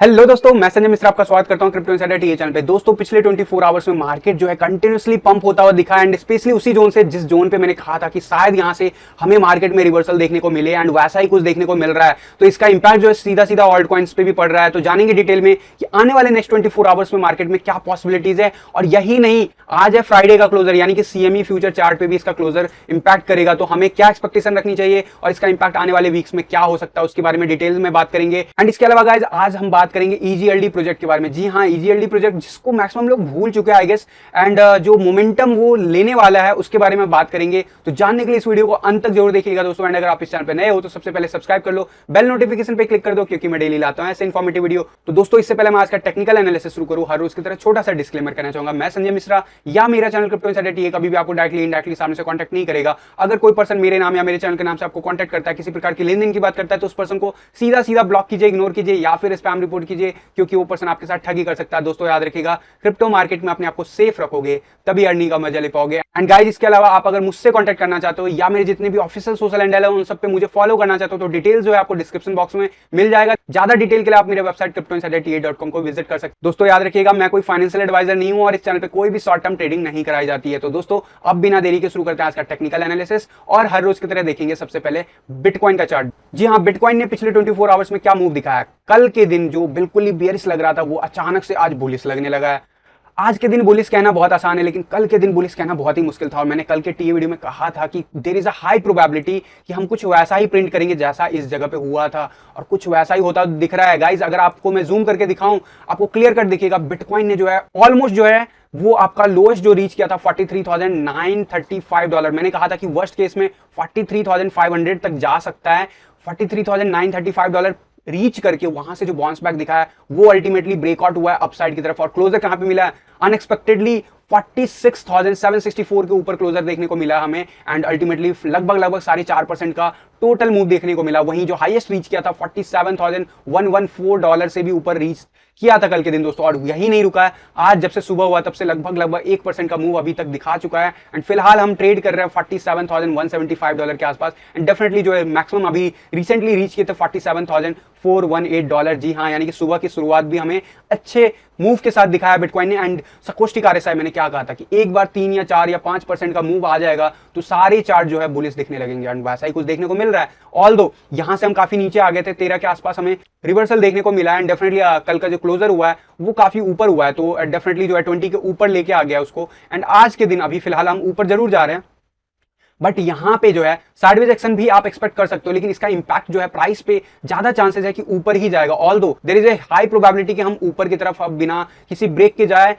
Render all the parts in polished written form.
Hello दोस्तों, मैं संजय मिश्रा आपका स्वागत करता हूं क्रिप्टो इनसाइडर टीए चैनल पे। दोस्तों पिछले 24 आवर्स में मार्केट जो है कंटिन्यूअसली पंप होता हुआ दिखा एंड स्पेशली उसी जोन से जिस जोन पे मैंने कहा था कि शायद यहां से हमें मार्केट में रिवर्सल देखने को मिले एंड वैसा ही कुछ देखने को मिल रहा है। तो इसका इंपैक्ट जो है सीधा सीधा ऑल्ट कॉइन्स पे भी पड़ रहा है। तो जानेंगे डिटेल में कि आने वाले नेक्स्ट 24 आवर्स में मार्केट में क्या पॉसिबिलिटीज है। और यही नहीं, आज है फ्राइडे का क्लोजर यानी कि सीएमई फ्यूचर चार्ट पे भी इसका क्लोजर इंपैक्ट करेगा। तो हमें क्या एक्सपेक्टेशन रखनी चाहिए और इसका इंपैक्ट आने वाले वीक्स में क्या हो सकता है उसके बारे में डिटेल में बात करेंगे। एंड इसके अलावा गाइस आज हम बात करेंगे ईजीएलडी प्रोजेक्ट के बारे में। जी हाँ, ईजीएलडी प्रोजेक्ट जिसको मैक्सिमम लोग भूल चुके हैं आई गेस, एंड जो मोमेंटम वो लेने वाला है उसके बारे में बात करेंगे। तो जानने के लिए इस वीडियो को अंत तक जरूर देखिएगा दोस्तों। एंड अगर आप इस चैनल पे नए हो तो सबसे पहले सब्सक्राइब कर लो, बेल नोटिफिकेशन पे क्लिक कर दो क्योंकि मैं डेली लाता हूं ऐसे इन्फॉर्मेटिव वीडियो। तो दोस्तों इससे पहले मैं आज का टेक्निकल एनालिसिस शुरू करूं, हर रोज की तरह छोटा सा डिस्क्लेमर करना चाहूंगा। मैं संजय मिश्रा या मेरा चैनल क्रिप्टो इनसाइडर टीए कभी भी आपको डायरेक्टली इनडायरेक्टली सामने से कॉन्टैक्ट नहीं करेगा। अगर कोई पर्सन मेरे नाम या मेरे चैनल के नाम से आपको कॉन्टैक्ट करता है, किसी प्रकार की लेन देन की बात करता है, तो उस पर्सन को सीधा सीधा ब्लॉक कीजिए, इग्नोर कीजिए या फिर स्पैम रिपोर्ट कीजिए, क्योंकि वो पर्सन आपके साथ ठगी कर सकता है। दोस्तों याद रखिएगा, क्रिप्टो मार्केट में अपने आपको सेफ रखोगे तभी अर्निंग का मजा ले पाओगे। एंड गाइस इसके अलावा आप अगर मुझसे कांटेक्ट करना चाहते हो या मेरे जितने भी ऑफिशियल सोशल हैंडल है उन सब पे मुझे फॉलो करना चाहते हो तो डिटेल्स जो है आपको डिस्क्रिप्शन बॉक्स में मिल जाएगा। ज्यादा डिटेल के लिए आप मेरे वेबसाइट cryptoinsiderta.com को विजिट कर सकते हो। दोस्तों याद रखिएगा, मैं कोई फाइनेंशियल एडवाइजर नहीं हूं और इस चैनल पे कोई भी शॉर्ट टर्म ट्रेडिंग नहीं कराई जाती है। तो दोस्तों अब बिना देरी के शुरू करते हैं आज का टेक्निकल एनालिसिस और हर रोज की तरह देखेंगे सबसे पहले बिटकॉइन का चार्ट। जी हाँ, बिटकॉइन ने पिछले 24 आवर्स में क्या मूव दिखाया। कल के दिन जो बिल्कुल ही बेयरिश लग रहा था वो अचानक से आज बुलिश लगने लगा है। आज के दिन बुलिश कहना बहुत आसान है लेकिन कल के दिन बुलिश कहना बहुत ही मुश्किल था। और मैंने कल के टीए वीडियो में कहा था कि there is a high probability कि हम कुछ वैसा ही प्रिंट करेंगे जैसा इस जगह पे हुआ था, और कुछ वैसा ही होता दिख रहा है। गाइज अगर आपको मैं जूम करके दिखाऊं आपको क्लियर कट दिखेगा, बिटकॉइन ने जो है ऑलमोस्ट जो है वो आपका लोएस्ट जो रीच किया था $43,935। मैंने कहा था कि वर्स्ट केस में 43,500 तक जा सकता है। $43,935 रीच करके वहां से जो बाउंस बैक दिखा है वो अल्टीमेटली ब्रेकआउट हुआ है अपसाइड की तरफ। और क्लोजर कहां पे मिला है, अनएक्सपेक्टेडली 46,764 के ऊपर क्लोजर देखने को मिला हमें। एंड अल्टीमेटली लगभग 4.5% का टोटल मूव देखने को मिला। वहीं जो हाईएस्ट रीच किया था $47,114 से भी ऊपर रीच किया था कल के दिन दोस्तों। और यही नहीं रुका है, आज जब से सुबह हुआ तब से लगभग 1% का मूव अभी तक दिखा चुका है। एंड फिलहाल हम ट्रेड कर रहे हैं $47,175 के आसपास। एंड डेफिनेटली जो है मैक्सिमम अभी रिसेंटली रीच किए थे $47,418। जी हाँ, यानी कि सुबह की शुरुआत भी हमें अच्छे मूव के साथ दिखाया बिटकॉइन ने। एंड सकोस्टिक आरएसआई मैंने क्या कहा था कि एक बार 3 या 4 या 5% का मूव आ जाएगा तो सारे चार्ट जो है बुलिश दिखने लगेंगे। एंड वैसा ही कुछ देखने को मिल रहा है। ऑल्दो यहां से हम काफी नीचे आ गए थे, 13 के आसपास हमें रिवर्सल देखने को मिला है। एंड डेफिनेटली कल का जो क्लोजर हुआ है वो काफी ऊपर हुआ है, तो डेफिनेटली जो है 20 के ऊपर लेके आ गया उसको। एंड आज के दिन अभी फिलहाल हम ऊपर जरूर जा रहे हैं, बट यहां पे जो है साइडवेज एक्शन भी आप एक्सपेक्ट कर सकते हो, लेकिन इसका इंपैक्ट जो है प्राइस पे ज्यादा चांसेस है कि ऊपर ही जाएगा। Although there is a high probability कि हम ऊपर की तरफ अब बिना किसी ब्रेक के जाए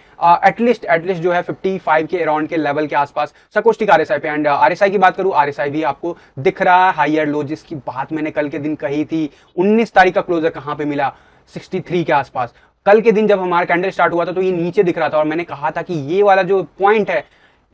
एटलीस्ट जो है 55 के अराउंड के लेवल के आसपास सकोस्टिक आरएसआई पे। एंड आरएसआई की बात करूं, आरएसआई भी आपको दिख रहा है हायर लो, जिसकी बात मैंने कल के दिन कही थी। 19 तारीख का क्लोजर कहां पे मिला, 63 के आसपास। कल के दिन जब हमारा कैंडल स्टार्ट हुआ था तो ये नीचे दिख रहा था और मैंने कहा था कि ये वाला जो पॉइंट है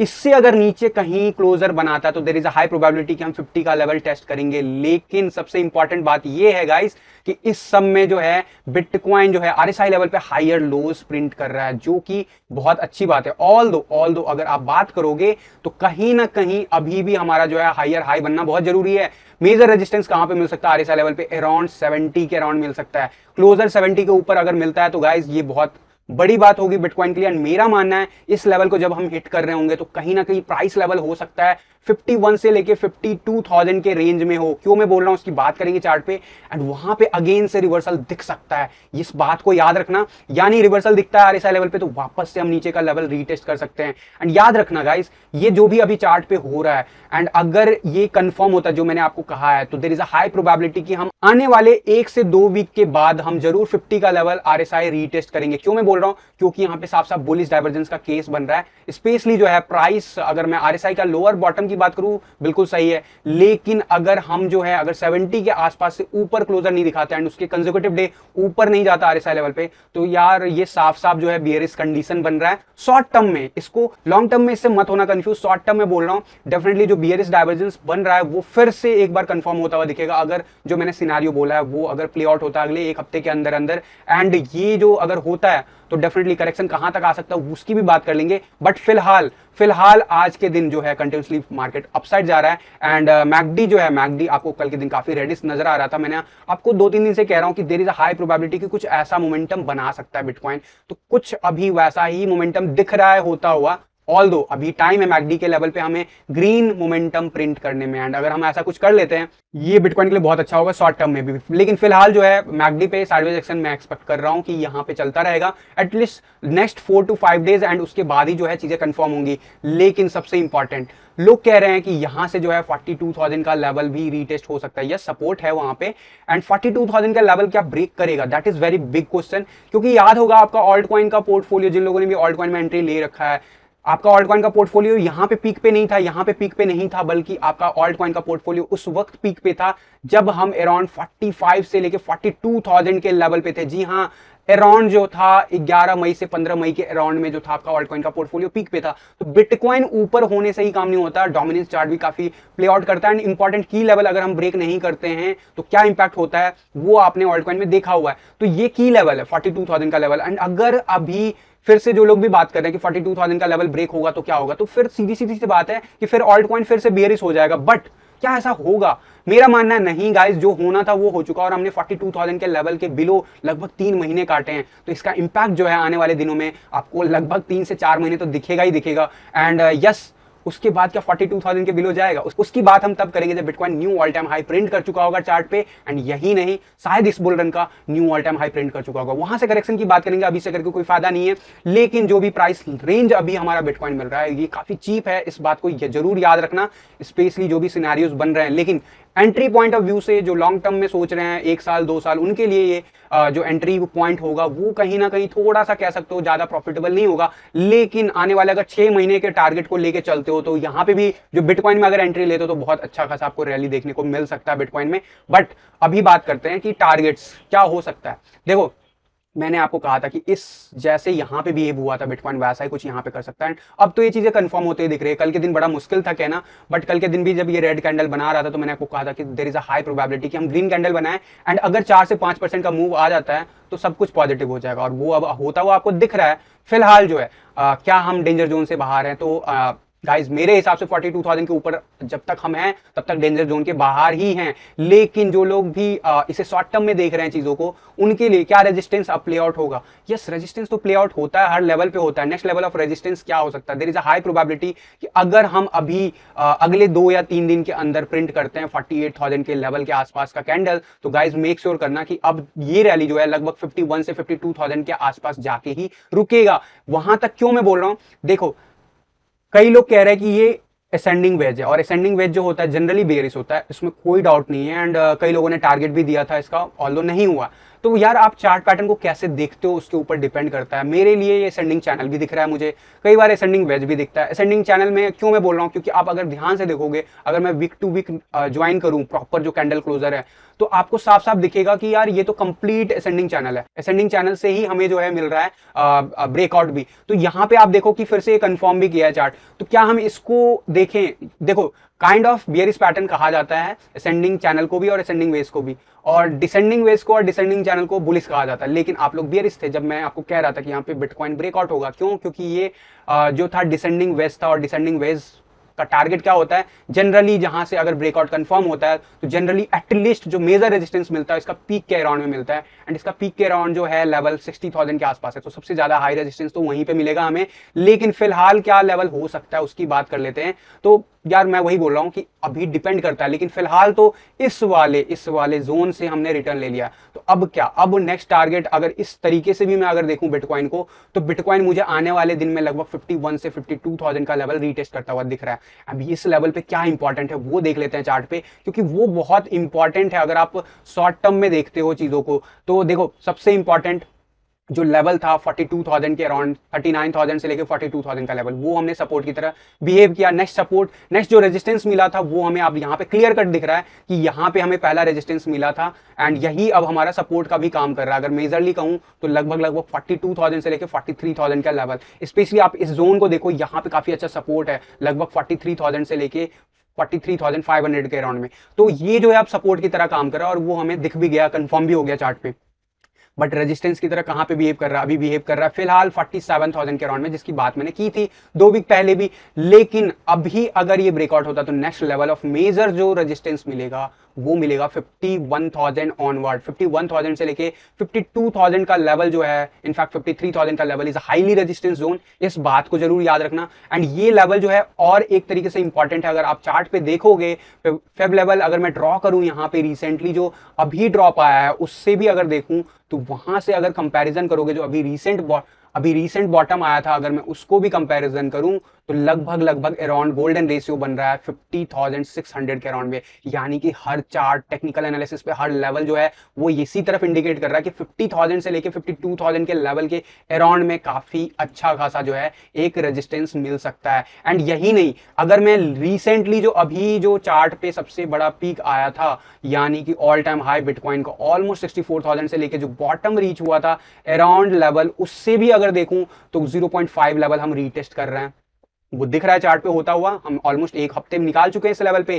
इससे अगर नीचे कहीं क्लोजर बनाता तो there is a high probability कि हम 50 का लेवल टेस्ट करेंगे। लेकिन सबसे इंपॉर्टेंट बात यह है गाइस कि इस सब में जो है बिटकॉइन जो है आरएसआई लेवल पे हायर लोज प्रिंट कर रहा है, जो कि बहुत अच्छी बात है। ऑल्दो अगर आप बात करोगे तो कहीं ना कहीं अभी भी हमारा जो है हायर हाई बनना बहुत जरूरी है। मेजर रेजिस्टेंस कहां पे मिल सकता है आरएसआई लेवल पे, अराउंड 70 के अराउंड मिल सकता है। क्लोजर 70 के ऊपर अगर मिलता है तो गाइस ये बहुत बड़ी बात होगी बिटकॉइन के लिए। एंड मेरा मानना है इस लेवल को जब हम हिट कर रहे होंगे तो कहीं ना कहीं प्राइस लेवल हो सकता है 51 से लेके 52,000 के रेंज में हो। क्यों मैं बोल रहा हूं उसकी बात करेंगे चार्ट पे। एंड वहां पे अगेन से रिवर्सल दिख सकता है, इस बात को याद रखना। यानी रिवर्सल दिखता है आरएसआई लेवल पे तो वापस से हम नीचे का लेवल रीटेस्ट कर सकते हैं। एंड याद रखना गाइस, ये जो भी अभी चार्ट पे हो रहा है एंड अगर ये कंफर्म होता है जो मैंने आपको कहा है तो there is a high probability कि हम आने वाले 1 से 2 वीक के बाद हम जरूर 50 का लेवल आरएसआई रीटेस्ट करेंगे। क्यों मैं बोल रहा हूं, क्योंकि यहां पे साफ साफ बुलिश डाइवर्जेंस का केस बन रहा है। स्पेशली जो है प्राइस, अगर मैं आरएसआई का लोअर बॉटम की बात करूं बिल्कुल सही है, लेकिन अगर हम जो है अगर 70 के आसपास से ऊपर क्लोजर नहीं दिखाते एंड उसके कंसेक्यूटिव डे ऊपर नहीं जाता आरएसआई लेवल पे तो यार ये साफ साफ जो है बियरिश कंडीशन बन रहा है शॉर्ट टर्म में। इसको लॉन्ग टर्म में इससे मत होना कंफ्यूज, शॉर्ट टर्म में बोल रहा हूं। डेफिनेटली जो बियरिश डाइवर्जेंस बन रहा है वो फिर से एक बार कंफर्म होता हुआ दिखेगा अगर जो मैंने सिनेरियो बोला है वो अगर प्ले आउट होता है अगले 1 हफ्ते के अंदर अंदर। एंड ये जो अगर होता है तो डेफिनेटली करेक्शन कहां तक आ सकता है उसकी भी बात कर लेंगे। बट फिलहाल फिलहाल आज के दिन जो है कंटिन्यूसली मार्केट अपसाइड जा रहा है एंड मैकडी जो है, मैकडी आपको कल के दिन काफी रेडिश नजर आ रहा था। मैंने आपको 2-3 दिन से कह रहा हूं कि there is a high probability कि कुछ ऐसा मोमेंटम बना सकता है बिटकॉइन, तो कुछ अभी वैसा ही मोमेंटम दिख रहा है होता हुआ। ऑल्दो अभी टाइम है मैकडी के लेवल पे हमें ग्रीन मोमेंटम प्रिंट करने में, एंड अगर हम ऐसा कुछ कर लेते हैं ये बिटकॉइन के लिए बहुत अच्छा होगा शॉर्ट टर्म में भी। लेकिन फिलहाल जो है मैकडी पे साइडवेज एक्शन मैं एक्सपेक्ट कर रहा हूं कि यहां पे चलता रहेगा at least next 4 to 5 days, and उसके बाद ही जो है चीजें कंफर्म होंगी। लेकिन सबसे इंपॉर्टेंट, लोग कह रहे हैं कि यहां से जो है 42,000 का लेवल भी रीटेस्ट हो सकता है, यस सपोर्ट है वहां पे, एंड 42,000 का लेवल क्या ब्रेक करेगा, that is very big question. क्योंकि याद होगा आपका ऑल्ट कॉइन का पोर्टफोलियो, जिन लोगों ने भी ऑल्ट कॉइन में एंट्री ले रखा है, आपका ऑल्ट कॉइन का पोर्टफोलियो यहां पे पीक पे नहीं था, यहां पे पीक पे नहीं था, बल्कि आपका ऑल्ट कॉइन का पोर्टफोलियो उस वक्त पीक पे था जब हम अराउंड 45 से लेके 42,000 के लेवल पे थे। जी हाँ, अराउंड जो था 11 मई से 15 मई के अराउंड में जो था आपका ऑल्ट कॉइन का पोर्टफोलियो पीक पे था। तो बिटकॉइन ऊपर होने से ही काम नहीं होता, डोमिनेंस चार्ट भी काफी प्ले आउट करता है, एंड इंपॉर्टेंट की लेवल अगर हम ब्रेक नहीं करते हैं तो क्या इंपैक्ट होता है वो आपने ऑल्ट कॉइन में देखा हुआ है। तो ये की लेवल है 42,000 का लेवल, एंड अगर अभी फिर से जो लोग भी बात कर रहे हैं कि 42,000 का लेवल ब्रेक होगा तो क्या होगा, तो फिर सीधी सीधी सी बात है कि फिर ऑल्ट कॉइन फिर से बेयरिश हो जाएगा। बट क्या ऐसा होगा? मेरा मानना है नहीं गाइस, जो होना था वो हो चुका और हमने 42,000 के लेवल के बिलो लगभग 3 महीने काटे हैं। तो इसका इंपैक्ट जो है आने वाले दिनों में आपको लगभग 3 से 4 महीने तो दिखेगा ही दिखेगा। एंड यस, उसके बाद क्या 42,000 के बिलो जाएगा, उसकी बात हम तब करेंगे जब bitcoin knew all time high print कर चुका होगा चार्ट पे, एंड यही नहीं शायद इस बुल रन का knew all time high print कर चुका होगा। वहां से करेक्शन की बात करेंगे, अभी से करके कोई फायदा नहीं है। लेकिन जो भी प्राइस रेंज अभी हमारा बिटकॉइन मिल रहा है ये काफी चीप है, इस बात को जरूर याद रखना, स्पेशली जो भी सिनेरियोज बन रहे हैं। लेकिन एंट्री पॉइंट ऑफ व्यू से जो लॉन्ग टर्म में सोच रहे हैं 1 साल 2 साल, उनके लिए ये जो एंट्री पॉइंट होगा वो कहीं ना कहीं थोड़ा सा कह सकते हो ज्यादा प्रॉफिटेबल नहीं होगा। लेकिन आने वाले अगर 6 महीने के टारगेट को लेके चलते हो तो यहाँ पे भी जो बिटकॉइन में अगर एंट्री लेते हो तो बहुत अच्छा खासा आपको रैली देखने को मिल सकता है बिटकॉइन में। बट अभी बात करते हैं कि टारगेट्स क्या हो सकता है। देखो, मैंने आपको कहा था कि इस जैसे यहां पे बिहेव हुआ था बिटकॉइन, वैसा ही कुछ यहां पे कर सकता है। अब तो ये चीजें कंफर्म होते ही दिख रही है। कल के दिन बड़ा मुश्किल था कहना, बट कल के दिन भी जब ये रेड कैंडल बना रहा था तो मैंने आपको कहा था कि there is a high probability कि हम ग्रीन कैंडल बनाएं, एंड अगर 4 से 5% का मूव आ जाता है तो सब कुछ पॉजिटिव हो जाएगा, और वो अब होता हुआ आपको दिख रहा है। फिलहाल जो है क्या हम डेंजर जोन से बाहर हैं? तो गाइस मेरे हिसाब से 42,000 के ऊपर जब तक हम हैं तब तक डेंजर जोन के बाहर ही हैं। लेकिन जो लोग भी इसे शॉर्ट टर्म में देख रहे हैं चीजों को, उनके लिए क्या रेजिस्टेंस अब प्ले आउट होगा? यस, रेजिस्टेंस तो प्ले आउट होता है, हर लेवल पे होता है। नेक्स्ट लेवल ऑफ रेजिस्टेंस क्या हो सकता है? There is a high probability कि अगर हम अभी अगले 2 या 3 दिन के अंदर प्रिंट करते हैं 48,000 के लेवल के आसपास का कैंडल, तो गाइस मेक श्योर करना कि अब ये रैली जो है लगभग 51 से 52,000 के आसपास जाके ही रुकेगा। वहां तक क्यों मैं बोल रहा हूं? देखो, कई लोग कह रहे हैं कि ये असेंडिंग वेज है, और असेंडिंग वेज जो होता है जनरली बेयरिश होता है, इसमें कोई डाउट नहीं है। एंड कई लोगों ने टारगेट भी दिया था इसका, ऑल्दो नहीं हुआ। तो यार आप चार्ट पैटर्न को कैसे देखते हो उसके ऊपर डिपेंड करता है। मेरे लिए ये असेंडिंग चैनल भी दिख रहा है, मुझे कई बार असेंडिंग वेज भी दिखता है। असेंडिंग चैनल में क्यों मैं बोल रहा हूँ? क्योंकि आप अगर ध्यान से देखोगे, अगर मैं वीक टू वीक ज्वाइन करूँ प्रॉपर जो कैंडल क्लोजर है, तो आपको साफ साफ दिखेगा कि यार ये तो कंप्लीट असेंडिंग चैनल है। असेंडिंग चैनल से ही हमें जो है मिल रहा है ब्रेकआउट भी। तो यहाँ पे आप देखो कि फिर से ये कंफर्म भी किया है चार्ट। तो क्या हम इसको देखें? देखो, काइंड ऑफ बियरिश पैटर्न कहा जाता है असेंडिंग चैनल को भी और असेंडिंग वेज को भी, और डिसेंडिंग वेज को और डिसेंडिंग चैनल को बुलिश कहा जाता है। लेकिन आप लोग बियरिश थे जब मैं आपको कह रहा था कि यहाँ पे बिटकॉइन ब्रेकआउट होगा। क्यों? क्योंकि ये जो था डिसेंडिंग वेज था, और डिसेंडिंग वेज का टारगेट क्या होता है जनरली, जहां से अगर ब्रेकआउट कंफर्म होता है तो जनरली एटलीस्ट जो मेजर रेजिस्टेंस मिलता है इसका पीक के अराउंड में मिलता है, एंड इसका पीक के अराउंड जो है लेवल 60,000 के आसपास है। तो सबसे ज्यादा हाई रेजिस्टेंस तो वहीं पे मिलेगा हमें। लेकिन फिलहाल क्या लेवल हो सकता है उसकी बात कर लेते हैं। तो यार मैं वही बोल रहा हूं कि अभी डिपेंड करता है, लेकिन फिलहाल तो इस वाले जोन से हमने रिटर्न ले लिया। तो अब क्या? अब नेक्स्ट टारगेट अगर इस तरीके से भी मैं अगर देखूं बिटकॉइन को, तो बिटकॉइन मुझे आने वाले दिन में लगभग 51 से 52,000 का लेवल रीटेस्ट करता हुआ दिख रहा है। अभी इस लेवल पे क्या इंपॉर्टेंट है वो देख लेते हैं चार्ट पे, क्योंकि वो बहुत इंपॉर्टेंट है अगर आप शॉर्ट टर्म में देखते हो चीजों को। तो देखो, सबसे इंपॉर्टेंट जो लेवल था 42,000 के अराउंड, 39,000 से लेकर 42,000 का लेवल, वो हमने सपोर्ट की तरह बिहेव किया। नेक्स्ट जो रेजिस्टेंस मिला था वो हमें अब यहाँ पे क्लियर कट दिख रहा है कि यहाँ पे हमें पहला रेजिस्टेंस मिला था, एंड यही अब हमारा सपोर्ट का भी काम कर रहा है। अगर मेजरली कहूँ तो लगभग 42,000 से लेकर 43,000 का लेवल, स्पेशली आप इस जोन को देखो, यहाँ पे काफी अच्छा सपोर्ट है लगभग 43,000 से लेके 43,500 के अराउंड में। तो ये जो है आप सपोर्ट की तरह काम कर रहा है, और वो हमें दिख भी गया, कंफर्म भी हो गया चार्ट पे। बट रेजिस्टेंस की तरह कहां पे बिहेव कर रहा है, अभी बिहेव कर रहा है फिलहाल 47,000 के अराउंड में, जिसकी बात मैंने की थी 2 वीक पहले भी। लेकिन अभी अगर ये ब्रेकआउट होता तो नेक्स्ट लेवल ऑफ मेजर जो रेजिस्टेंस मिलेगा वो मिलेगा 51,000 ऑनवर्ड। 51,000 से लेके 52,000 का लेवल जो है, इनफैक्ट 53,000 का level is highly resistance zone. इस बात को जरूर याद रखना। एंड ये लेवल जो है और एक तरीके से इंपॉर्टेंट है, अगर आप चार्ट पे देखोगे फेब लेवल अगर मैं ड्रॉ करूं यहाँ पे रिसेंटली जो अभी ड्रॉप आया है उससे भी अगर देखूं तो वहां से अगर कंपैरिजन करोगे जो अभी रीसेंट बॉटम आया था, अगर मैं उसको भी कंपैरिजन करूं तो लगभग अराउंड गोल्डन रेशियो बन रहा है 50,600 के अराउंड में। यानी कि हर चार्ट टेक्निकल एनालिसिस पे हर लेवल जो है वो इसी तरफ इंडिकेट कर रहा है कि 50,000 से लेके 52,000 के लेवल के अराउंड में काफी अच्छा खासा जो है एक रेजिस्टेंस मिल सकता है। एंड यही नहीं, अगर मैं रिसेंटली जो अभी जो चार्ट पे सबसे बड़ा पीक आया था, यानी कि ऑल टाइम हाई बिटकॉइन का ऑलमोस्ट 64,000 से लेके जो बॉटम रीच हुआ था अराउंड लेवल, उससे भी अगर देखूं तो 0.5 लेवल हम रीटेस्ट कर रहे हैं। वो दिख रहा है चार्ट पे होता हुआ, हम ऑलमोस्ट एक हफ्ते में निकाल चुके हैं इस लेवल पे।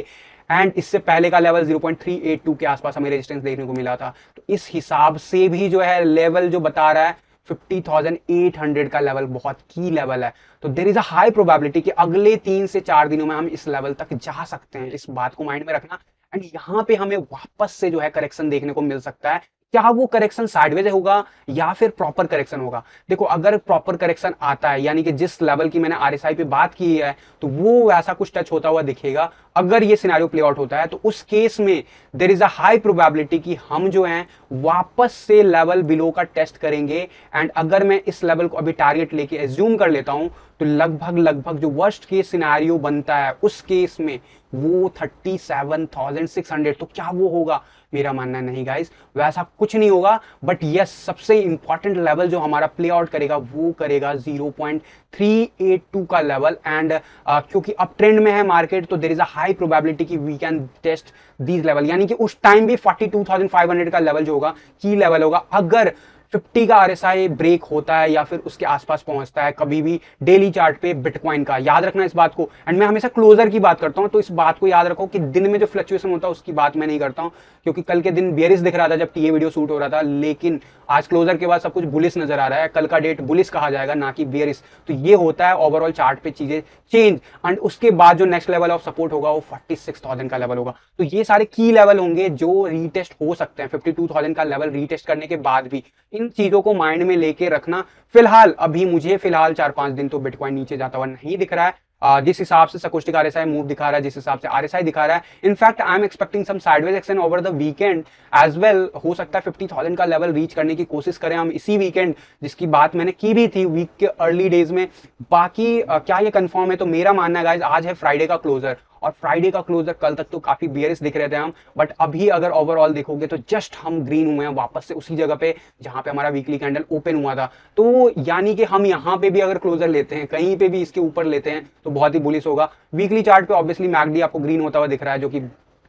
एंड इससे पहले का लेवल 0.382 के आसपास हमें रेजिस्टेंस देखने को मिला था। तो इस हिसाब से भी जो है लेवल जो बता रहा है 50,800 का लेवल बहुत की लेवल है। तो there is a high probability कि अगले 3 से 4 दिनों में हम इस लेवल तक जा सकते हैं। इस बात को माइंड में रखना। एंड यहाँ पे हमें वापस से जो है करेक्शन देखने को मिल सकता है। क्या वो करेक्शन साइडवेज होगा या फिर प्रॉपर करेक्शन होगा? देखो, अगर प्रॉपर करेक्शन आता है, यानी कि जिस लेवल की मैंने आरएसआई पे बात की है, तो वो ऐसा कुछ टच होता हुआ दिखेगा। अगर ये सिनेरियो प्ले आउट होता है तो उस केस में there is a high probability कि हम जो हैं वापस से लेवल बिलो का टेस्ट करेंगे। एंड अगर मैं इस लेवल को अभी टारगेट लेके एज्यूम कर लेता हूं तो लगभग जो वर्स्ट केस सिनेरियो बनता है उस केस में वो 37,600। तो क्या वो होगा? मेरा मानना नहीं गाइस, वैसा कुछ नहीं होगा। बट यस, सबसे इंपॉर्टेंट लेवल जो हमारा प्ले आउट करेगा वो करेगा 0.382 का लेवल। एंड क्योंकि अप ट्रेंड में है मार्केट, तो there is a high probability कि we can test these level. यानी कि उस टाइम भी 42,500 का लेवल जो होगा की लेवल होगा। अगर 50 का आरएसआई ब्रेक होता है या फिर उसके आसपास पहुंचता है कभी भी डेली चार्ट पे बिटकॉइन का, याद रखना इस बात को। एंड मैं हमेशा क्लोजर की बात करता हूं, तो इस बात को याद रखो कि दिन में जो फ्लक्चुएशन होता है उसकी बात मैं नहीं करता हूं, क्योंकि कल के दिन बेयरिश दिख रहा था जब टीए वीडियो शूट हो रहा था, लेकिन आज क्लोजर के बाद सब कुछ बुलिश नजर आ रहा है। कल का डेट बुलिश कहा जाएगा, ना कि बेयरिश। तो ये होता है ओवरऑल चार्ट पे चीजें चेंज। एंड उसके बाद जो नेक्स्ट लेवल ऑफ सपोर्ट होगा वो 46,000 का लेवल होगा। तो ये सारे की लेवल होंगे जो रीटेस्ट हो सकते हैं 52,000 का लेवल रीटेस्ट करने के बाद भी। इन चीजों को माइंड में लेके रखना। फिलहाल 4-5 दिन तो बिटकॉइन नीचे जाता हुआ नहीं दिख रहा है। जिस हिसाब से सकोस्टिक आरएसआई मूव दिखा रहा है, जिस हिसाब से आरएसआई दिखा रहा है, in fact I am expecting some sideways action over the weekend as well. हो सकता है 50,000 का लेवल रीच करने की कोशिश करें हम इसी वीकेंड, जिसकी बात मैंने की भी थी वीक के अर्ली डेज में। बाकी क्या ये कंफर्म है? तो मेरा मानना है गाइस, आज है फ्राइडे का क्लोजर, और फ्राइडे का क्लोजर कल तक तो काफी बियरिश दिख रहे थे हम, बट अभी अगर ओवरऑल देखोगे तो जस्ट हम ग्रीन हुए हैं वापस से उसी जगह पे जहां पे हमारा वीकली कैंडल ओपन हुआ था। तो यानी कि हम यहां पे भी अगर क्लोजर लेते हैं, कहीं पे भी इसके ऊपर लेते हैं, तो बहुत ही बुलिश होगा। वीकली चार्ट पे ऑब्वियसली मैकडी आपको ग्रीन होता हुआ दिख रहा है, जो कि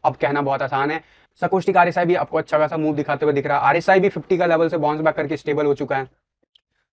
अब कहना बहुत आसान है। सकोस्टिक आरएसआई भी आपको अच्छा खासा मूव दिखाते हुए दिख रहा है। आरएसआई भी 50 का लेवल से बाउंस बैक करके स्टेबल हो चुका है।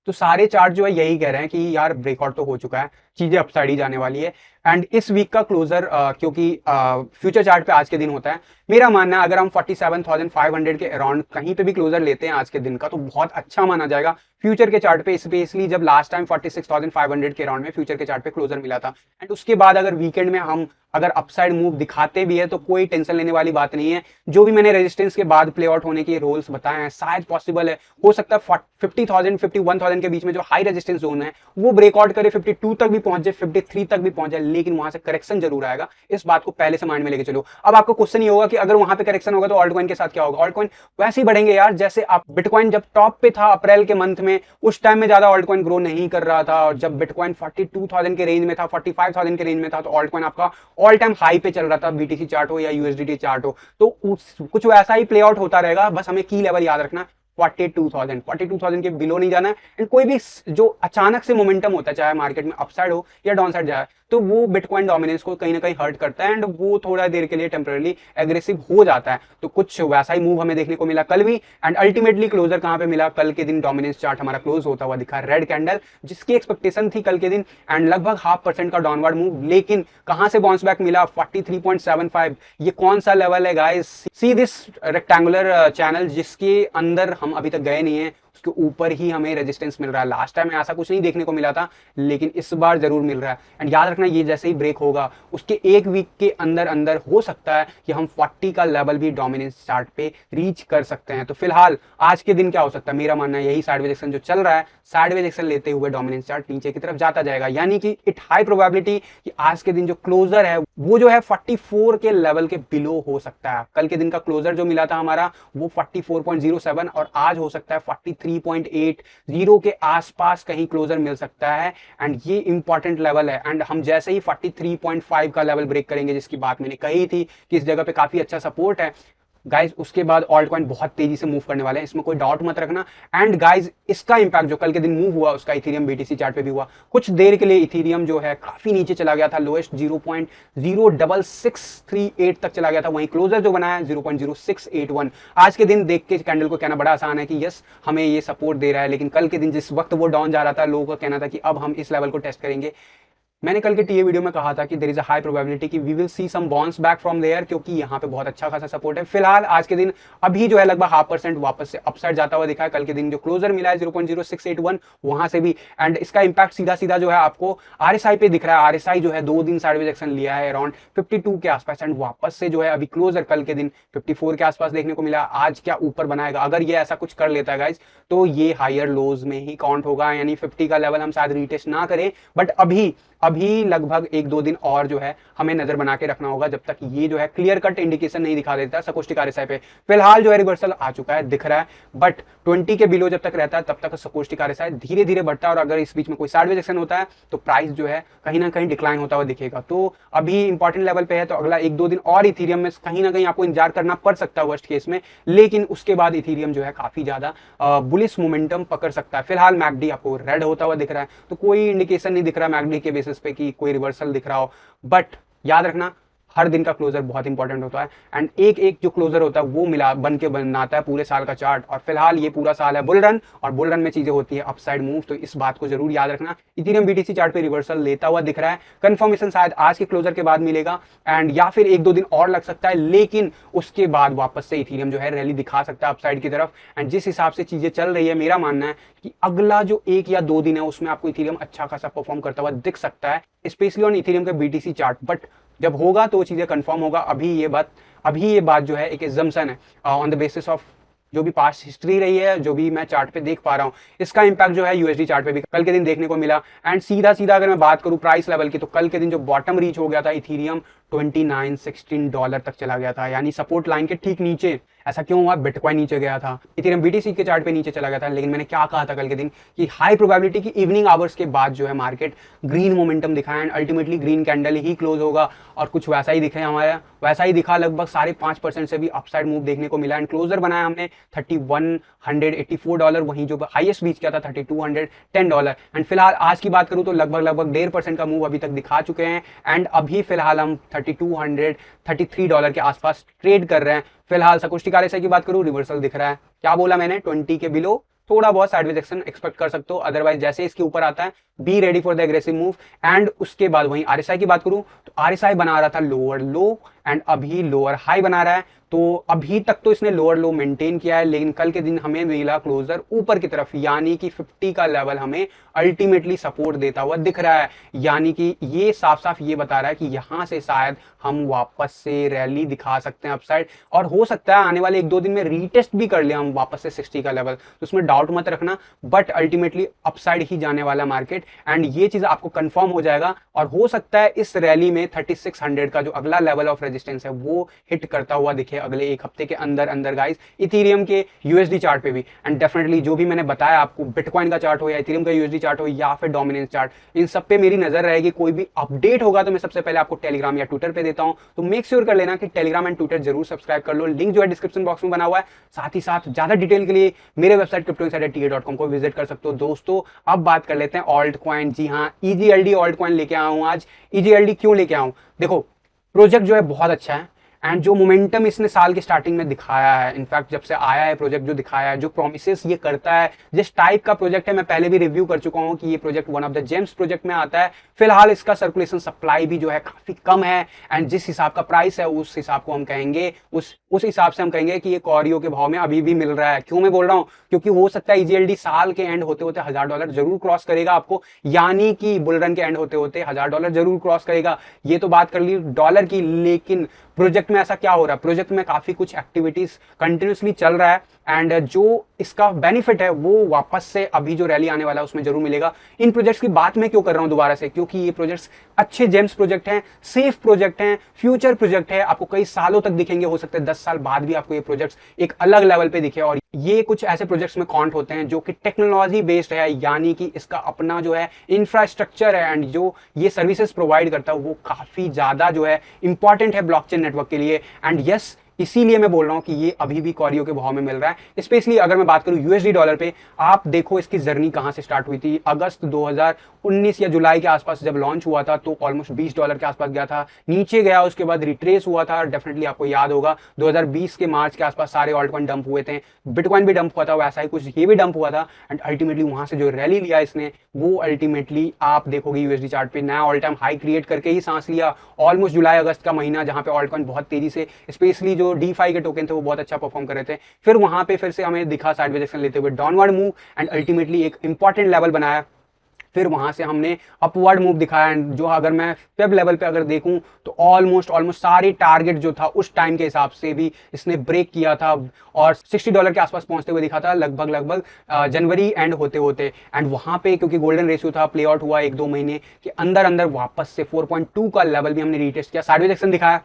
तो सारे चार्ट जो है यही कह रहे हैं कि यार ब्रेकआउट तो हो चुका है, चीजें अपसाइड ही जाने वाली है। एंड इस वीक का क्लोजर क्योंकि फ्यूचर चार्ट पे आज के दिन होता है, मेरा मानना है अगर हम 47,500 के अराउंड कहीं पे भी क्लोजर लेते हैं आज के दिन का तो बहुत अच्छा माना जाएगा फ्यूचर के चार्ट पे, स्पेशली जब लास्ट टाइम 46,500 के अराउंड में फ्यूचर के चार्ट पे क्लोजर मिला था। एंड उसके बाद अगर वीकेंड में हम अगर अपसाइड मूव दिखाते भी है तो कोई टेंशन लेने वाली बात नहीं है। जो भी मैंने रेजिस्टेंस के बाद प्ले आउट होने के रोल्स बताए हैं शायद पॉसिबल है, हो सकता है 50,000 51,000 के बीच में जो हाई रेजिस्टेंस जोन है वो ब्रेकआउट करे, 52 तक भी पहुंच जाए, 53 तक भी पहुंच जाए, लेकिन वहां से करेक्शन जरूर आएगा। इस बात को पहले से माइंड में लेके चलो। अब आपको क्वेश्चन ये होगा कि अगर वहां पे करेक्शन होगा तो ऑल्टकॉइन के साथ क्या होगा? ऑल्टकॉइन वैसे ही बढ़ेंगे यार, जैसे आप बिटकॉइन जब टॉप पे था अप्रैल के मंथ में, उस टाइम में ज्यादा ऑल्टकॉइन ग्रो नहीं कर रहा था, और जब बिटकॉइन 42,000 के रेंज में था, 45,000 के रेंज में था, तो ऑल्टकॉइन आपका ऑल टाइम हाई पे चल रहा था, बीटीसी चार्ट हो या यूएसडीटी चार्ट हो। तो कुछ वैसा ही प्ले आउट होता रहेगा, बस हमें की लेवल याद रखना 42,000 के बिलो नहीं जाना है। एंड कोई भी जो अचानक से मोमेंटम होता है, चाहे मार्केट में अपसाइड हो या डाउन साइड जाए, तो वो बिटकॉइन डोमिनेंस को कहीं ना कहीं हर्ट करता है एंड वो थोड़ा देर के लिए टेम्पररी एग्रेसिव हो जाता है। तो कुछ वैसा ही मूव हमें देखने को मिला कल भी एंड अल्टीमेटली क्लोजर कहां पे मिला, कल के दिन डोमिनेंस चार्ट हमारा क्लोज होता हुआ दिखा रेड कैंडल, जिसकी एक्सपेक्टेशन थी कल के दिन एंड लगभग 0.5% का डाउनवर्ड मूव, लेकिन कहां से बाउंस बैक मिला 43.75। ये कौन सा लेवल है guys, see this rectangular channel जिसके अंदर हम अभी तक गए नहीं है, उसके ऊपर ही हमें रेजिस्टेंस मिल रहा है। लास्ट टाइम ऐसा कुछ नहीं देखने को मिला था, लेकिन इस बार जरूर मिल रहा है एंड याद रखना ये जैसे ही ब्रेक होगा उसके एक वीक के अंदर अंदर हो सकता है कि हम 40 का लेवल भी डोमिनेंस चार्ट पे रीच कर सकते हैं। तो फिलहाल आज के दिन क्या हो सकता है, मेरा मानना है यही साइडवेज एक्शन जो चल रहा है, साइडवेज एक्शन लेते हुए डोमिनेंस चार्ट नीचे की तरफ जाता जाएगा, यानी कि इट हाई प्रोबेबिलिटी कि आज के दिन जो क्लोजर है वो जो है 44 के लेवल के बिलो हो सकता है। कल के दिन का क्लोजर जो मिला था हमारा वो 44.07 और आज हो सकता है 43.80 के आसपास कहीं क्लोजर मिल सकता है एंड ये इंपॉर्टेंट लेवल है। एंड हम जैसे ही 43.5 का लेवल ब्रेक करेंगे, जिसकी बात मैंने कही थी कि इस जगह पे काफी अच्छा सपोर्ट है गाइज, उसके बाद ऑल्ट कॉइन बहुत तेजी से मूव करने वाले हैं, इसमें कोई डाउट मत रखना। एंड गाइज इसका इंपैक्ट जो कल के दिन मूव हुआ उसका इथेरियम बीटीसी चार्ट पे भी हुआ। कुछ देर के लिए इथेरियम जो है काफी नीचे चला गया था, लोएस्ट 0.06638 तक चला गया था, वहीं क्लोजर जो बनाया 0.0681। आज के दिन देख के कैंडल को कहना बड़ा आसान है कि यस हमें ये सपोर्ट दे रहा है, लेकिन कल के दिन जिस वक्त वो डाउन जा रहा था लोगों का कहना था कि अब हम इस लेवल को टेस्ट करेंगे। मैंने कल के टीए वीडियो में कहा था कि there is a high probability कि we will see some bounce back from there, क्योंकि यहाँ पे बहुत अच्छा खासा सपोर्ट है। फिलहाल आज के दिन अभी जो है लगभग 0.5% वापस से अपसाइड जाता हुआ दिखा है। कल के दिन जो क्लोजर मिला है 0.0681 वहां से भी, एंड इसका इंपैक्ट सीधा सीधा जो है आपको आरएसआई पे दिख रहा है। आरएसआई जो है 2 दिन साइडवेज एक्शन लिया है अराउंड 52 के आसपास एंड वापस से जो है अभी क्लोजर कल के दिन 54 के आसपास देखने को मिला। आज क्या ऊपर बनाएगा, अगर ये ऐसा कुछ कर लेता है गाइज तो ये हायर लोज में ही काउंट होगा, यानी 50 का लेवल हम शायद रीटेस्ट ना करें, बट अभी लगभग 1-2 दिन और जो है हमें नजर बना के रखना होगा जब तक ये जो है क्लियर कट इंडिकेशन नहीं दिखा देता सकोस्टिक आरएसआई पे। फिलहाल जो है रिवर्सल आ चुका है, दिख रहा है, बट 20 के बिलो जब तक रहता है तब तक सकोस्टिक आरएसआई धीरे धीरे बढ़ता है और अगर इस बीच में कोई साइडवेज एक्शन होता है तो प्राइस जो है कहीं ना कहीं डिक्लाइन होता हुआ दिखेगा। तो अभी इंपॉर्टेंट लेवल पे है, तो अगला 1-2 दिन और इथेरियम में कहीं ना कहीं आपको इंतजार करना पड़ सकता है वर्स्ट केस में, लेकिन उसके बाद इथेरियम जो है काफी ज्यादा बुलिश मोमेंटम पकड़ सकता है। फिलहाल मैकडी आपको रेड होता हुआ दिख रहा है, तो कोई इंडिकेशन नहीं दिख रहा मैकडी के बेसिस पे कि कोई रिवर्सल दिख रहा हो, बट याद रखना हर दिन का क्लोजर बहुत इंपॉर्टेंट होता है एंड एक एक जो क्लोजर होता है वो मिला बन के बनाता है पूरे साल का चार्ट। और फिलहाल ये पूरा साल है बुल रन और बुल रन में चीजें होती है अपसाइड मूव, तो इस बात को जरूर याद रखना। इथेरियम बीटीसी चार्ट पे रिवर्सल लेता हुआ दिख रहा है, कंफर्मेशन शायद आज के क्लोजर के बाद मिलेगा एंड या फिर 1-2 दिन और लग सकता है, लेकिन उसके बाद वापस से इथेरियम जो है रैली दिखा सकता है अपसाइड की तरफ। एंड जिस हिसाब से चीजें चल रही है मेरा मानना है कि अगला जो 1 या 2 दिन है उसमें आपको इथेरियम अच्छा खासा परफॉर्म करता हुआ दिख सकता है, स्पेशली ऑन इथेरियम के बीटीसी चार्ट। बट जब होगा तो चीजें कंफर्म होगा। अभी ये बात जो है एक एजम्पशन है ऑन द बेसिस ऑफ जो भी पास्ट हिस्ट्री रही है, जो भी मैं चार्ट पे देख पा रहा हूं, इसका इंपैक्ट जो है यूएसडी चार्ट पे भी कल के दिन देखने को मिला। एंड सीधा अगर मैं बात करूं प्राइस लेवल की, तो कल के दिन जो बॉटम रीच हो गया था इथेरियम $29-16 तक चला गया था, यानी सपोर्ट लाइन के ठीक नीचे। ऐसा क्यों हुआ, बिटकॉइन नीचे गया था, इथेरियम बीटीसी के चार्ट पे नीचे चला गया था, लेकिन मैंने क्या कहा था कल के दिन कि हाई प्रोबेबिलिटी की इवनिंग आवर्स के बाद जो है मार्केट ग्रीन मोमेंटम दिखाया and ultimately green candle he close होगा और कुछ वैसा ही दिखे हमारा, वैसा ही दिखा। लगभग 5.5% से भी अपसाइड मूव देखने को मिला एंड क्लोजर बनाया हमने $3184, वहीं जो हाईएस्ट रीच किया था $3210। एंड फिलहाल आज की बात करूं तो लगभग 1.5% का मूव अभी तक दिखा चुके हैं एंड अभी फिलहाल हम $3233 के आसपास ट्रेड कर रहे हैं। फिलहाल सकोस्टिक आरएसआई की बात करूं, रिवर्सल दिख रहा है, क्या बोला मैंने, 20 के बिलो थोड़ा बहुत साइडवेज एक्शन एक्सपेक्ट कर सकते हो, अदरवाइज जैसे इसके ऊपर आता है be ready for the aggressive move. And उसके बाद वहीं आरएसआई की बात करूं तो आरएसआई बना रहा था लोअर लो एंड अभी लोअर हाई बना रहा है, तो अभी तक तो इसने लोअर लो मेंटेन किया है, लेकिन कल के दिन हमें मिला क्लोजर ऊपर की तरफ, यानी कि 50 का लेवल हमें अल्टीमेटली सपोर्ट देता हुआ दिख रहा है, यानी कि ये साफ साफ ये बता रहा है कि यहां से शायद हम वापस से रैली दिखा सकते हैं अपसाइड, और हो सकता है आने वाले 1-2 दिन में रीटेस्ट भी कर ले हम वापस से 60 का लेवल, तो उसमें डाउट मत रखना, बट अल्टीमेटली अपसाइड ही जाने वाला मार्केट एंड ये चीज आपको कंफर्म हो जाएगा। और हो सकता है इस रैली में 3600 का जो अगला लेवल ऑफ रेजिस्टेंस है वो हिट करता हुआ दिखे अगले एक हफ्ते के अंदर अंदर गाइस, इथेरियम के यूएसडी चार्ट पे भी। एंड डेफिनेटली जो भी मैंने बताया आपको, बिटकॉइन का चार्ट हो या इथेरियम का यूएसडी चार्ट हो या फिर डोमिनेंस चार्ट, इन सब पे मेरी नजर रहेगी। कोई भी अपडेट होगा तो मैं सबसे पहले आपको टेलीग्राम या ट्विटर पे देता हूं, तो मेक श्योर कर लेना कि टेलीग्राम एंड ट्विटर जरूर सब्सक्राइब कर लो। लिंक जो है डिस्क्रिप्शन बॉक्स में बना हुआ है। साथ ही साथ ज्यादा डिटेल के लिए मेरे वेबसाइट cryptoinsider.ta.com को विजिट कर सकते हो। दोस्तों अब बात कर लेते हैं ऑल्ट कॉइन। जी हाँ, EGLD ऑल्ट कॉइन लेके आया हूं आज। EGLD क्यों लेके आया हूं? देखो, प्रोजेक्ट जो है बहुत अच्छा है एंड जो मोमेंटम इसने साल के स्टार्टिंग में दिखाया है, इनफैक्ट जब से आया है प्रोजेक्ट, जो दिखाया है, जो प्रोमिसेस ये करता है, जिस टाइप का प्रोजेक्ट है, मैं पहले भी रिव्यू कर चुका हूं कि ये project one of the James project में आता है। फिलहाल इसका सर्कुलेशन सप्लाई भी जो है काफी कम है एंड जिस हिसाब का प्राइस है उस हिसाब को हम कहेंगे, उस हिसाब से हम कहेंगे कि ये कॉरियो के भाव में अभी भी मिल रहा है। क्यों मैं बोल रहा हूँ? क्योंकि हो सकता है EGLD साल के एंड होते होते $1000 जरूर क्रॉस करेगा आपको, यानी कि बुलरन के एंड होते होते $1000 जरूर क्रॉस करेगा। ये तो बात कर ली डॉलर की, लेकिन प्रोजेक्ट में ऐसा क्या हो रहा है? प्रोजेक्ट में काफी कुछ एक्टिविटीज कंटिन्यूसली चल रहा है एंड जो इसका बेनिफिट है वो वापस से अभी जो रैली आने वाला है उसमें जरूर मिलेगा। इन प्रोजेक्ट्स की बात मैं क्यों कर रहा हूं दोबारा से? क्योंकि ये प्रोजेक्ट्स अच्छे जेम्स प्रोजेक्ट हैं, सेफ प्रोजेक्ट हैं, फ्यूचर प्रोजेक्ट है, आपको कई सालों तक दिखेंगे। हो सकता है 10 साल बाद भी आपको ये प्रोजेक्ट्स एक अलग लेवल पे दिखे। और ये कुछ ऐसे प्रोजेक्ट्स में काउंट होते हैं जो कि टेक्नोलॉजी बेस्ड है, यानी कि इसका अपना जो है इंफ्रास्ट्रक्चर है एंड जो ये सर्विसेज प्रोवाइड करता है वो काफी ज्यादा जो है इंपॉर्टेंट है ब्लॉकचेन नेटवर्क के लिए। एंड यस, इसीलिए मैं बोल रहा हूं कि ये अभी भी कॉरियो के भाव में मिल रहा है। स्पेशली अगर मैं बात करूं USD डॉलर पे, आप देखो इसकी जर्नी कहां से स्टार्ट हुई थी। अगस्त 2019 या जुलाई के आसपास जब लॉन्च हुआ था तो ऑलमोस्ट $20 के आसपास गया था, नीचे गया, उसके बाद रिट्रेस हुआ था। डेफिनेटली आपको याद होगा 2020 के मार्च के आसपास सारे ऑल्ट कॉइन डंप हुए थे, बिटकॉइन भी डंप हुआ था, वैसा ही कुछ ये भी डंप हुआ था। एंड अल्टीमेटली वहां से जो रैली लिया इसने वो अल्टीमेटली आप देखोगे USD चार्ट पे नया ऑल टाइम हाई क्रिएट करके ही सांस लिया। ऑलमोस्ट जुलाई अगस्त का महीना जहां पे ऑल्ट कॉइन बहुत तेजी से, स्पेशली जो DeFi के टोकन थे वो बहुत अच्छा परफॉर्म कर रहे थे। फिर वहां पे फिर से हमें दिखा साइडवेज एक्शन लेते हुए डाउनवर्ड मूव एंड अल्टीमेटली एक इंपॉर्टेंट लेवल बनाया। फिर वहां से हमने अपवर्ड मूव दिखाया एंड जो अगर मैं फेब लेवल पे अगर देखूं तो ऑलमोस्ट सारे टारगेट जो था उस टाइम के हिसाब से भी इसने ब्रेक किया था और $60 के आसपास पहुंचते हुए दिखा था लगभग जनवरी एंड होते होते। एंड वहां पे क्योंकि गोल्डन रेशियो था, प्ले आउट हुआ 1-2 महीने के अंदर अंदर वापस से 4.2 का लेवल भी हमने रीटेस्ट किया, साइडवेज एक्शन दिखाया,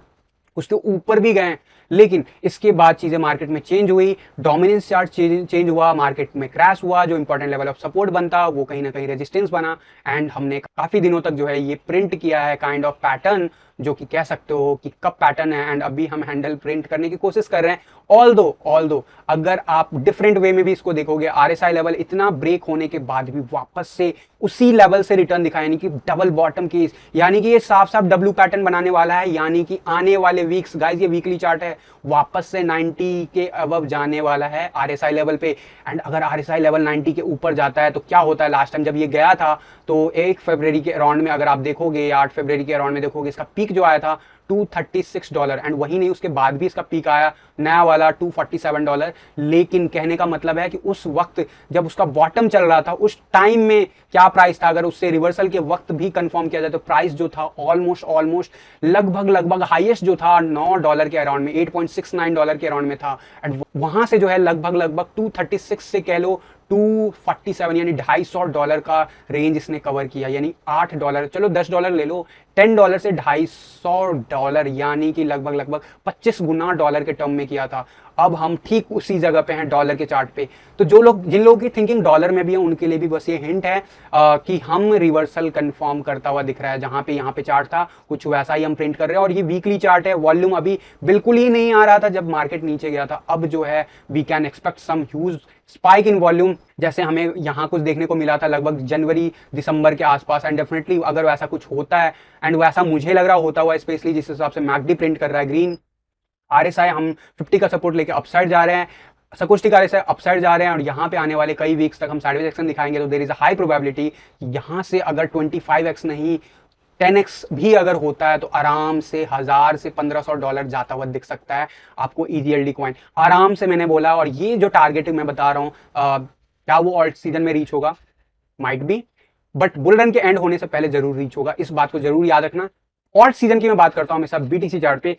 उसके ऊपर भी गए। लेकिन इसके बाद चीजें मार्केट में चेंज हुई, डोमिनेंस चार्ट चेंज हुआ, मार्केट में क्रैश हुआ, जो इंपॉर्टेंट लेवल ऑफ सपोर्ट बनता वो कहीं ना कहीं रेजिस्टेंस बना एंड हमने काफी दिनों तक जो है ये प्रिंट किया है काइंड ऑफ पैटर्न, जो कि कह सकते हो कि कब पैटर्न है। एंड अभी हम हैंडल प्रिंट करने की कोशिश कर रहे हैं। ऑल्दो अगर आप डिफरेंट वे में भी इसको देखोगे, RSI लेवल इतना ब्रेक होने के बाद भी वापस से उसी लेवल से रिटर्न दिखाया, यानी कि डबल बॉटम केस, यानी कि ये साफ साफ W पैटर्न बनाने वाला है, यानी कि आने वाले वीक्स गाइस, ये वीकली चार्ट है, वापस से 90 के अबव जाने वाला है RSI लेवल पे। एंड अगर RSI लेवल 90 के ऊपर जाता है तो क्या होता है? लास्ट टाइम जब ये गया था तो 1 फरवरी के अराउंड में अगर आप देखोगे या 8 फरवरी के अराउंड में देखोगे, इसका पीक जो आया था $236 एंड वही नहीं, उसके बाद भी इसका पीक आया नया वाला $247। लेकिन कहने का मतलब है कि उस वक्त जब उसका बॉटम चल रहा था उस टाइम में क्या प्राइस था, अगर उससे रिवर्सल के वक्त भी कंफर्म किया जाए तो प्राइस जो था ऑलमोस्ट लगभग हाईएस्ट जो था $9 के अराउंड में, $8.69 के अराउंड में था। एंड वहां से जो है लगभग 236 से कह लो 247 यानी $250 का रेंज इसने कवर किया, यानी $8, चलो $10 ले लो, $10 से $250 यानी कि लगभग 25 गुना डॉलर के टर्म में किया था। अब हम ठीक उसी जगह पे हैं डॉलर के चार्ट पे। तो जिन लोगों की थिंकिंग डॉलर में भी है उनके लिए भी बस ये हिंट है कि हम रिवर्सल कंफर्म करता हुआ दिख रहा है, जहां पे यहाँ पे चार्ट था कुछ वैसा ही हम प्रिंट कर रहे हैं। और ये वीकली चार्ट है, वॉल्यूम अभी बिल्कुल ही नहीं आ रहा था जब मार्केट नीचे गया था। अब जो है we can expect some huge spike in volume, जैसे हमें यहाँ कुछ देखने को मिला था लगभग जनवरी दिसंबर के आसपास। एंड डेफिनेटली अगर वैसा कुछ होता है एंड वैसा मुझे लग रहा होता हुआ, स्पेशली जिस हिसाब से मैकडी प्रिंट कर रहा है ग्रीन RSI, हम 50 का सपोर्ट लेके अपसाइड जा रहे हैं, सकोस्टिक RSI अपसाइड जा रहे हैं और यहाँ पे आने वाले कई वीक्स तक हम साइडवेज एक्शन दिखाएंगे। तो there is a high probability यहाँ से अगर 25x नहीं 10x भी अगर होता है तो आराम से $1000 से $1500 जाता हुआ दिख सकता है आपको EGLD कॉइन, आराम से मैंने बोला। और ये जो टारगेट मैं बता रहा हूँ क्या वो ऑल्ट सीजन में रीच होगा? Might be, but bull run के एंड होने से पहले जरूर रीच होगा, इस बात को जरूर याद रखना। ऑल्ट सीजन की मैं बात करता हूं हमेशा BTC चार्ट पे,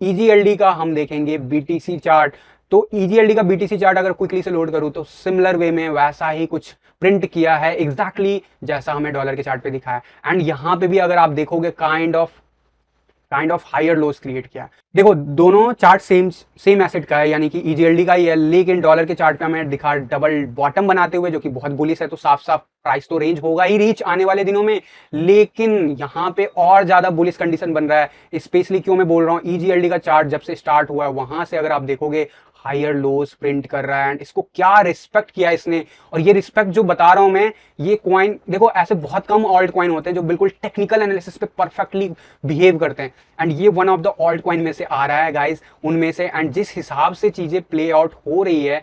EGLD का हम देखेंगे BTC चार्ट। तो EGLD का BTC चार्ट अगर क्विकली से लोड करूं तो सिमिलर वे में वैसा ही कुछ प्रिंट किया है, एग्जैक्टली जैसा हमें डॉलर के चार्ट पे दिखा है। एंड यहां पे भी अगर आप देखोगे kind of kind of higher lows create किया है। देखो दोनों चार्ट सेम एसेट का है, यानी कि ईजीएलडी का ही है, लेकिन डॉलर के चार्ट पे हमें दिखा डबल बॉटम बनाते हुए, जो कि बहुत बुलिश है। तो साफ साफ प्राइस तो रेंज होगा ही रीच आने वाले दिनों में, लेकिन यहाँ पे और ज्यादा बुलिश कंडीशन बन रहा है। स्पेशली क्यों मैं बोल रहा हूँ, ईजीएलडी का चार्ट जब से स्टार्ट हुआ है वहां से अगर आप देखोगे हायर लोज प्रिंट कर रहा है, एंड इसको क्या रिस्पेक्ट किया इसने। और ये रिस्पेक्ट जो बता रहा हूं मैं, ये कॉइन देखो ऐसे बहुत कम ऑल्ट कॉइन होते हैं जो बिल्कुल टेक्निकल एनालिसिस पे परफेक्टली बिहेव करते हैं, एंड ये one of the alt coin में से आ रहा है गाइस, उनमें से। एंड जिस हिसाब से चीजें प्ले आउट हो रही है,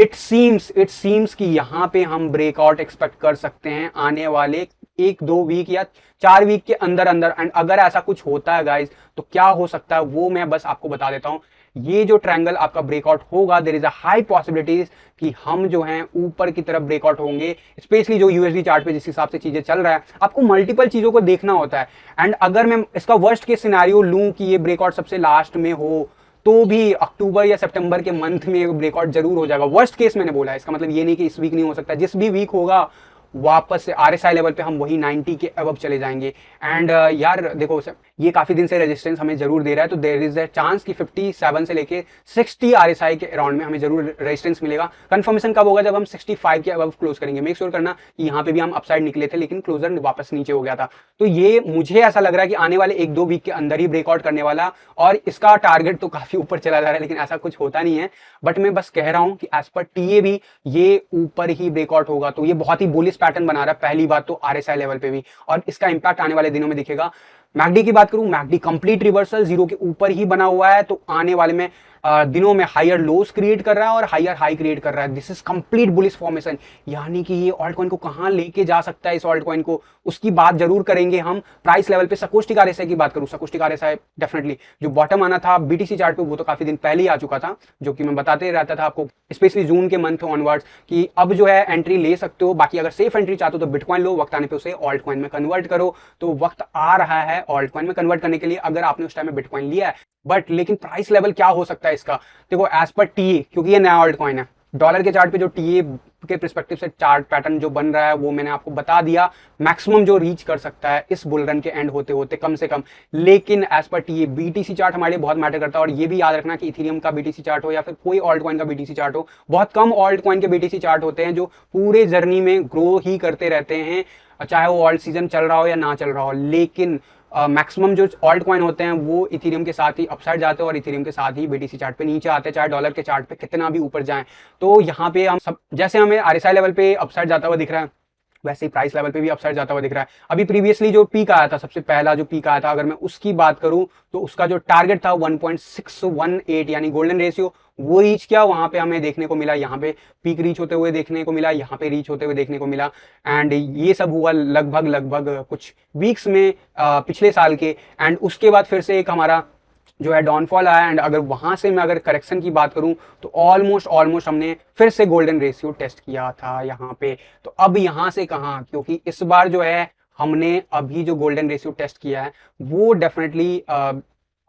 इट सीम्स कि यहाँ पे हम ब्रेकआउट एक्सपेक्ट कर सकते हैं आने वाले 1-2 वीक या 4 वीक के अंदर अंदर। एंड अगर ऐसा कुछ होता है गाइस तो क्या हो सकता है वो मैं बस आपको बता देता हूं। ये जो ट्रायंगल आपका ब्रेकआउट होगा, there is a high possibilities कि हम जो हैं ऊपर की तरफ ब्रेकआउट होंगे, स्पेशली जो यूएसडी चार्ट पे जिस हिसाब से चीजें चल रहा है। आपको मल्टीपल चीजों को देखना होता है, एंड अगर मैं इसका वर्स्ट केस सिनेरियो लूं कि ये ब्रेकआउट सबसे लास्ट में हो, तो भी अक्टूबर या सितंबर के मंथ में ब्रेकआउट जरूर हो जाएगा। वर्स्ट केस मैंने बोला है, इसका मतलब ये नहीं कि इस वीक नहीं हो सकता, जिस भी वीक होगा वापस से आरएसआई लेवल पे हम वही 90 के अबव चले जाएंगे। एंड यार देखो ये काफी दिन से रेजिस्टेंस हमें जरूर दे रहा है, तो देयर इज अ चांस कि 57 से लेके 60 आरएसआई के अराउंड में हमें जरूर रेजिस्टेंस मिलेगा। कंफर्मेशन कब होगा, जब हम 65 के अबव क्लोज करेंगे। मेक श्योर करना कि यहाँ पे भी हम अपसाइड निकले थे लेकिन क्लोजर वापस नीचे हो गया था। तो ये मुझे ऐसा लग रहा है कि आने वाले 1-2 वीक के अंदर ही ब्रेकआउट करने वाला, और इसका टारगेट तो काफी ऊपर चला जा रहा है, लेकिन ऐसा कुछ होता नहीं है। बट मैं बस कह रहा हूं कि एज पर टीए भी ये ऊपर ही ब्रेकआउट होगा, तो ये बहुत ही बुलिश पैटर्न बना रहा है। पहली बात तो आरएसआई लेवल पे भी, और इसका इंपैक्ट आने वाले दिनों में दिखेगा। मैकडी की बात करूं, मैकडी कंप्लीट रिवर्सल जीरो के ऊपर ही बना हुआ है, तो आने वाले में दिनों में हायर लोस क्रिएट कर रहा है और हायर हाई क्रिएट कर रहा है। This is complete bullish formation, यानी कि ये ऑल्ट कॉइन को कहां लेके जा सकता है, इस ऑल्ट कॉइन को, उसकी बात जरूर करेंगे हम प्राइस लेवल पे। सकोस्टिक आरएसआई की बात करूं, सकोस्टिक आरएसआई डेफिनेटली जो बॉटम आना था बीटीसी चार्ट पे, वो तो काफी दिन पहले ही आ चुका था, जो कि मैं बताते रहता था आपको, स्पेशली जून के मंथ ऑनवर्ड्स, कि अब जो है एंट्री ले सकते हो। बाकी अगर सेफ एंट्री चाहते हो तो बिटकॉइन लो, वक्त आने पे उसे ऑल्ट कॉइन में कन्वर्ट करो। तो वक्त आ रहा है ऑल्ट कॉइन में कन्वर्ट करने के लिए, अगर आपने उस टाइम में बिटकॉइन लिया है। बट लेकिन प्राइस लेवल क्या हो सकता है इसका, देखो एज पर टीए, क्योंकि ये नया ऑल्ट कॉइन है, डॉलर के चार्ट पे जो टीए के पर्सपेक्टिव से चार्ट पैटर्न जो बन रहा है वो मैंने आपको बता दिया। मैक्सिमम जो रीच कर सकता है इस बुल रन के एंड होते होते कम से कम, लेकिन as per TA BTC chart हमारे लिए बहुत मैटर करता है। और ये भी याद रखना कि इथेरियम का बीटीसी चार्ट हो या फिर कोई ऑल्ट कॉइन का बीटीसी चार्ट हो, बहुत कम ऑल्ट कॉइन के बीटीसी चार्ट होते हैं जो पूरे जर्नी में ग्रो ही करते रहते हैं, चाहे वो ऑल्ट सीजन चल रहा हो या ना चल रहा हो। लेकिन मैक्सिमम जो ऑल्ट कॉइन होते हैं वो इथेरियम के साथ ही अपसाइड जाते हैं और इथेरियम के साथ ही बीटीसी चार्ट पे नीचे आते हैं, चाहे डॉलर के चार्ट पे कितना भी ऊपर जाएं। तो यहाँ पे हम सब, जैसे हमें आरएसआई लेवल पे अपसाइड जाता हुआ दिख रहा है, वैसे ही प्राइस लेवल पे भी अपसाइड जाता हुआ दिख रहा है। अभी प्रीवियसली जो पीक आया था, सबसे पहला जो पीक आया था, अगर मैं उसकी बात करूं तो उसका जो टारगेट था 1.618 यानी गोल्डन रेशियो, वो रीच किया। वहां पे हमें देखने को मिला, यहाँ पे पीक रीच होते हुए देखने को मिला, यहाँ पे रीच होते हुए देखने को मिला। एंड ये सब हुआ लगभग कुछ वीक्स में पिछले साल के। एंड उसके बाद फिर से एक हमारा जो है डाउनफॉल आया। एंड अगर वहां से मैं अगर करेक्शन की बात करूं तो ऑलमोस्ट हमने फिर से गोल्डन रेशियो टेस्ट किया था यहाँ पे। तो अब यहाँ से कहाँ, क्योंकि इस बार जो है हमने अभी जो गोल्डन रेशियो टेस्ट किया है वो डेफिनेटली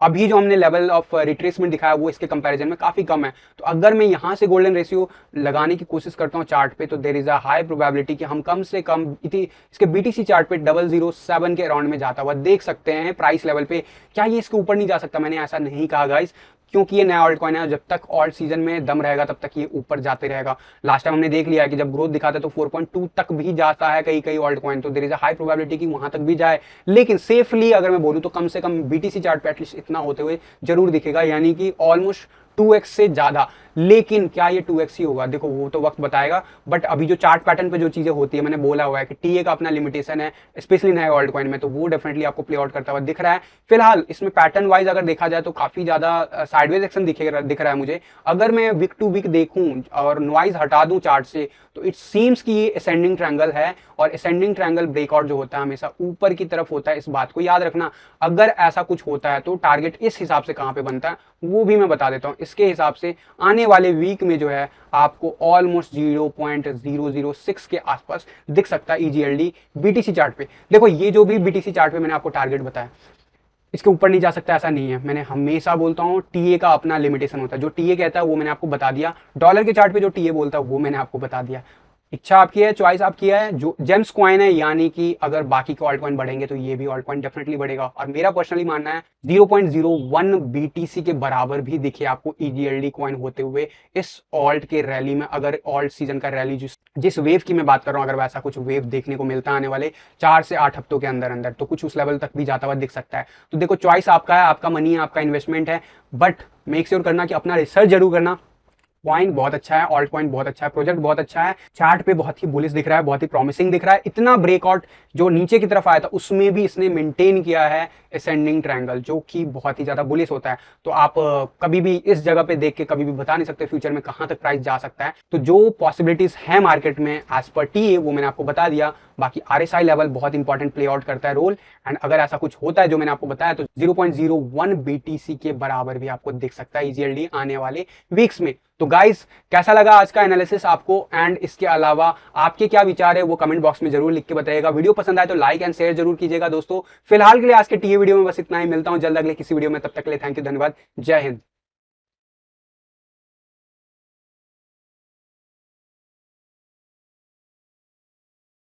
अभी जो हमने लेवल ऑफ रिट्रेसमेंट दिखाया वो इसके कंपैरिजन में काफी कम है। तो अगर मैं यहां से गोल्डन रेशियो लगाने की कोशिश करता हूं चार्ट पे, तो there is a high probability कि हम कम से कम इसके बीटीसी चार्ट पे 007 के अराउंड में जाता हुआ देख सकते हैं प्राइस लेवल पे। क्या ये इसके ऊपर नहीं जा सकता? मैंने ऐसा नहीं कहा गाइस, क्योंकि ये नया ऑल्ट कॉइन है, जब तक ऑल्ट सीजन में दम रहेगा तब तक ये ऊपर जाते रहेगा। लास्ट टाइम हमने देख लिया है कि जब ग्रोथ दिखाता है तो 4.2 तक भी जाता है कई ऑल्ट कॉइन, तो there is a high probability कि वहां तक भी जाए। लेकिन सेफली अगर मैं बोलूं तो कम से कम बीटीसी चार्ट पे एटलीस्ट इतना होते हुए जरूर दिखेगा, यानी कि ऑलमोस्ट 2x से ज्यादा। लेकिन क्या ये 2x ही होगा, देखो वो तो वक्त बताएगा। बट अभी जो चार्ट पैटर्न पे जो चीजें होती है, मैंने बोला हुआ है कि टीए का अपना लिमिटेशन है, स्पेशली नए ऑल्ट कॉइन में, तो वो डेफिनेटली आपको प्ले आउट करता हुआ दिख रहा है। फिलहाल इसमें पैटर्न वाइज अगर देखा जाए तो काफी ज्यादा साइडवेज एक्शन दिख रहा है मुझे। अगर मैं वीक टू वीक देखूं और नॉइज हटा दूं चार्ट से, तो इट सीम्स कि ये असेंडिंग ट्रायंगल है, और असेंडिंग ट्रायंगल ब्रेकआउट जो होता है हमेशा ऊपर की तरफ होता है। इस बात को याद रखना। अगर ऐसा कुछ होता है तो टारगेट इस हिसाब से कहां पे बनता है वो भी मैं बता देता हूं। इसके हिसाब से आने वाले वीक में जो है आपको ऑलमोस्ट 0.006 के आसपास दिख सकता है ईजीएलडी बीटीसी चार्ट पे। देखो ये जो भी बीटीसी चार्ट पे मैंने आपको टारगेट बताया, इसके ऊपर नहीं जा सकता ऐसा नहीं है। मैंने हमेशा बोलता हूं टीए का अपना लिमिटेशन होता है, जो टीए कहता है वो मैंने आपको बता दिया। डॉलर के चार्ट पे जो टीए बोलता है वो मैंने आपको बता दिया। इच्छा आपकी है, चॉइस आपकी है। जो जेम्स कॉइन है, यानी कि अगर बाकी के ऑल्ट कॉइन बढ़ेंगे तो ये भी ऑल्ट कॉइन डेफिनेटली बढ़ेगा। और मेरा पर्सनली मानना है 0.01 बीटीसी के बराबर भी दिखे आपको ईजीएलडी कॉइन होते हुए इस ऑल्ट के रैली में। अगर ऑल्ट सीजन का रैली जिस वेव की मैं बात कर रहा हूँ, अगर वैसा कुछ वेव देखने को मिलता है आने वाले 4 से 8 हफ्तों के अंदर अंदर, तो कुछ उस लेवल तक भी जाता हुआ दिख सकता है। तो देखो, चॉइस आपका है, आपका मनी है, आपका इन्वेस्टमेंट है, बट मेक श्योर करना कि अपना रिसर्च जरूर करना। पॉइंट बहुत अच्छा है, ऑल्ट पॉइंट बहुत अच्छा है, प्रोजेक्ट बहुत अच्छा है, चार्ट पे बहुत ही बुलिश दिख रहा है, बहुत ही प्रॉमिसिंग दिख रहा है। इतना ब्रेकआउट जो नीचे की तरफ आया था उसमें भी इसने मेंटेन किया है असेंडिंग ट्रायंगल, जो कि बहुत ही ज्यादा बुलिश होता है। तो आप कभी भी इस जगह पे देख के कभी भी बता नहीं सकते फ्यूचर में कहां तक प्राइस जा सकता है। तो जो पॉसिबिलिटीज है मार्केट में एज पर टी वो मैंने आपको बता दिया। बाकी आरएसआई लेवल बहुत इंपॉर्टेंट प्ले आउट करता है रोल, एंड अगर ऐसा कुछ होता है जो मैंने आपको बताया, तो 0.01 बीटीसी के बराबर भी आपको दिख सकता है ईजीएलडी आने वाले वीक्स में। तो गाइस, कैसा लगा आज का एनालिसिस आपको, एंड इसके अलावा आपके क्या विचार है वो कमेंट बॉक्स में जरूर लिख के बताइएगा। वीडियो पसंद आए तो लाइक एंड शेयर जरूर कीजिएगा दोस्तों। फिलहाल के लिए आज के टीए वीडियो में बस इतना ही, मिलता हूं जल्द अगले किसी वीडियो में, तब तक के लिए थैंक यू, धन्यवाद, जय हिंद।